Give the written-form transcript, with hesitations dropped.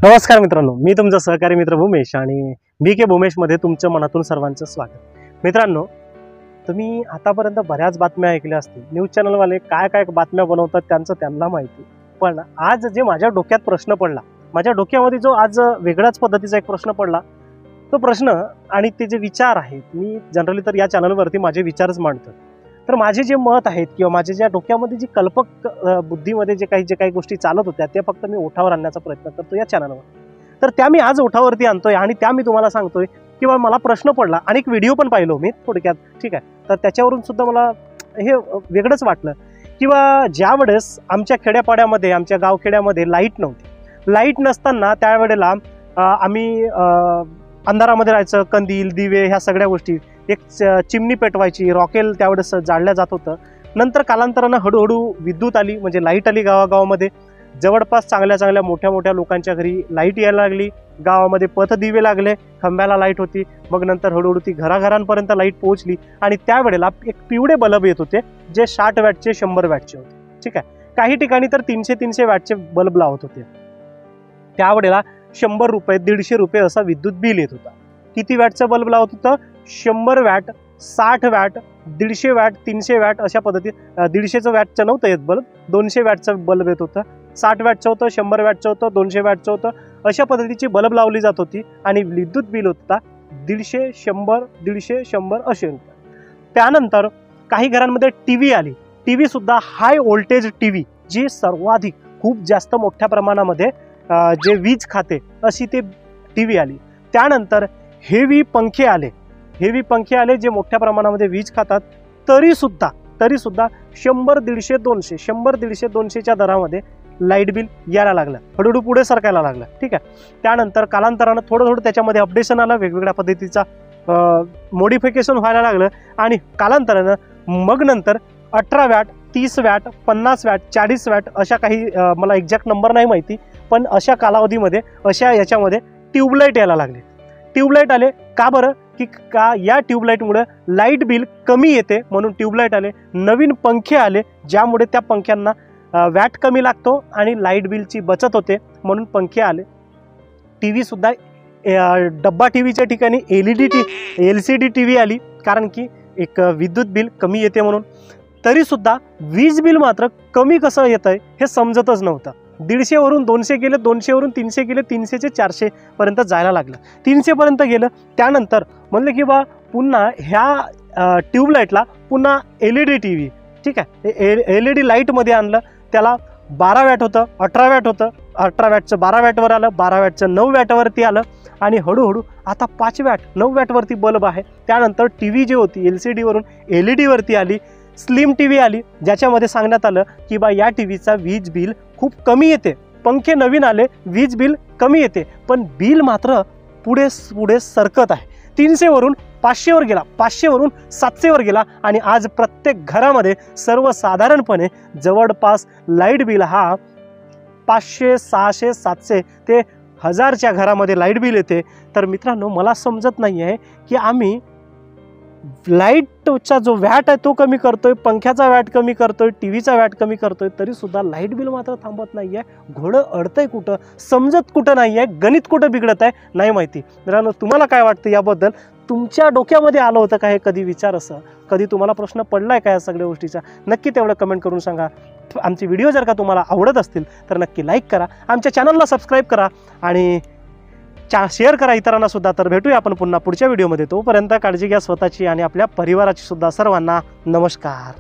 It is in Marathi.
नमस्कार मित्रांनो, मी तुमचा सहकारी मित्र भूमेश आणि BK भूमेश मध्ये तुमच्या मनातून सर्वांचं स्वागत। मित्रांनो, तुम्ही आतापर्यंत बऱ्याच बातम्या ऐकल्या असतील। न्यूज चॅनलवाले काय काय बातम्या बनवतात त्यांचं त्यांना माहिती, पण आज जे माझ्या डोक्यात प्रश्न पडला, माझ्या डोक्यामध्ये जो आज वेगळ्याच पद्धतीचा एक प्रश्न पडला, तो प्रश्न आणि ते जे विचार आहेत, मी जनरली तर या चॅनलवरती माझे विचारच मांडतो। तर माझे जे मत आहेत किंवा माझे ज्या डोक्यामध्ये जी कल्पक बुद्धीमध्ये जे काही गोष्टी चालत होत्या ते फक्त मी ओठावर आणण्याचा प्रयत्न करतो या चॅनलवर। तर त्या मी आज ओठावरती आणतोय आणि त्या मी तुम्हाला सांगतोय किंवा मला प्रश्न पडला आणि एक व्हिडिओ पण पाहिलो मी थोडक्यात, ठीक आहे। तर त्याच्यावरून सुद्धा मला हे वेगळंच वाटलं किंवा ज्या वेळेस आमच्या खेड्यापाड्यामध्ये, आमच्या गावखेड्यामध्ये लाईट नव्हती, लाईट नसताना त्यावेळेला आम्ही अंधारामध्ये राहायचं, कंदील दिवे ह्या सगळ्या गोष्टी, एक चिमणी पेटवायची, रॉकेल त्यावेळेस जाळल्या जात होतं। नंतर कालांतरानं हळूहळू विद्युत आली, म्हणजे लाईट आली गावागावामध्ये। जवळपास चांगल्या मोठ्या लोकांच्या घरी लाईट यायला लागली, गावामध्ये पथदिवे लागले, खंब्याला लाईट होती। मग नंतर हळूहळू ती घराघरांपर्यंत लाईट पोहोचली आणि त्यावेळेला एक पिवळे बल्ब येत होते जे 60 वॅटचे 100 वॅटचे होते, ठीक आहे। काही ठिकाणी तर 300 वॅटचे बल्ब लावत होते। त्यावेळेला 100 रुपये 150 रुपये असा विद्युत बिल येत होता। किती वॅटचं बल्ब लावत होतं? 100 वॅट, 60 वॅट, 150 वॅट, 300 वॅट अशा पद्धतीत। 150 वॅटचं नव्हतं येत बल्ब, 200 वॅटचं बल्ब येत होतं, 60 वॅटचं होतं, 100 वॅटचं होतं, 200 वॅटचं होतं, अशा पद्धतीची बल्ब लावली जात होती आणि विद्युत बिल होता 150, 100, 150, 100 असे रुपये। त्यानंतर काही घरांमध्ये टीव्ही आली, टीव्ही सुद्धा हाय व्होल्टेज टीव्ही, जी सर्वाधिक खूप जास्त मोठ्या प्रमाणामध्ये जे वीज खाते अशी ते टीव्ही आली। त्यानंतर हेवी पंखे आले, हेवी पंखे आले जे मोठ्या प्रमाणामध्ये वीज खातात, तरी सुद्धा 100, 150, 200, 100, 150, 200च्या दरामध्ये लाईट बिल यायला लागलं, हळूहळू पुढे सरकायला लागलं, ठीक आहे। त्यानंतर कालांतरानं थोडं त्याच्यामध्ये अपडेशन आलं, वेगवेगळ्या पद्धतीचा मॉडिफिकेशन व्हायला लागलं आणि कालांतरानं मग नंतर 18 वॅट, 30 वॅट, 50 वॅट, 40 वॅट अशा काही मला एक्झॅक्ट नंबर नाही माहिती, पण अशा कालावधीमध्ये अशा याच्यामध्ये ट्यूबलाईट यायला लागले। ट्यूबलाईट आले का बरं? की का या ट्यूबलाईटमुळे लाईट बिल कमी येते म्हणून ट्यूबलाईट आले। नवीन पंखे आले ज्यामुळे त्या पंख्यांना वॅट कमी लागतो आणि लाईट बिलची बचत होते म्हणून पंखे आले। टीव्ही सुद्धा डब्बा टीव्हीच्या ठिकाणी LCD टीव्ही आली, कारण की एक विद्युत बिल कमी येते म्हणून। तरी सुद्धा वीज बिल मात्र कमी कसं येत आहे हे समजतच नव्हतं। 150 वरून 200 गेलं, 200 वरून 300 गेले, 300 ते 400 पर्यंत जायला लागलं, 300 पर्यंत गेलं। त्यानंतर म्हणलं की बा पुन्हा ह्या ट्यूबलाईटला पुन्हा LED टीव्ही, ठीक आहे, LED लाईटमध्ये आणलं, त्याला 12 वॅट होतं, 18 वॅट होतं, 18 वॅटचं 12 वॅटवर आलं, 12 वॅटचं 9 वॅटवरती आलं आणि हळूहळू आता 5 वॅट 9 वॅटवरती बल्ब आहे। त्यानंतर टीव्ही जी होती LCD वरून LED वरती आली, स्लिम टीव्ही आली, ज्याच्यामध्ये सांगण्यात आलं की बा या टीव्हीचा वीज बिल खूप कमी येते। पंखे नवीन आले, वीज बिल कमी येते, पण बिल मात्र पुढे सरकत आहे। 300 वरून 500 वर गेला, 500 वरून 700 वर गेला आणि आज प्रत्येक घरामध्ये सर्वसाधारणपणे जवळपास लाईट बिल हा 500, 600, 700 ते 1000च्या घरामध्ये लाईट बिल येते। तर मित्रांनो, मला समजत नाही आहे की आम्ही लाईटचा जो वॅट आहे तो कमी करतोय, पंख्याचा वॅट कमी करतोय, टीव्हीचा वॅट कमी करतोय, तरी सुद्धा लाईट बिल मात्र थांबत नाही आहे। घोडं अडतंय कुठं, समजत कुठं नाही आहे, गणित कुठं बिघडत आहे नाही माहिती। मित्रांनो, तुम्हाला काय वाटतं याबद्दल? तुमच्या डोक्यामध्ये आलं होतं का हे कधी विचार? असं कधी तुम्हाला प्रश्न पडलाय का या सगळ्या गोष्टीचा? नक्की तेवढं कमेंट करून सांगा। आमचे व्हिडिओ जर का तुम्हाला आवडत असतील तर नक्की लाईक करा, आमच्या चॅनलला सबस्क्राईब करा आणि शेअर करा इतरांना सुद्धा। तर भेटूया आपण पुन्हा पुढच्या व्हिडिओमध्ये, तोपर्यंत काळजी घ्या स्वतःची आणि आपल्या परिवाराची सुद्धा। सर्वांना नमस्कार।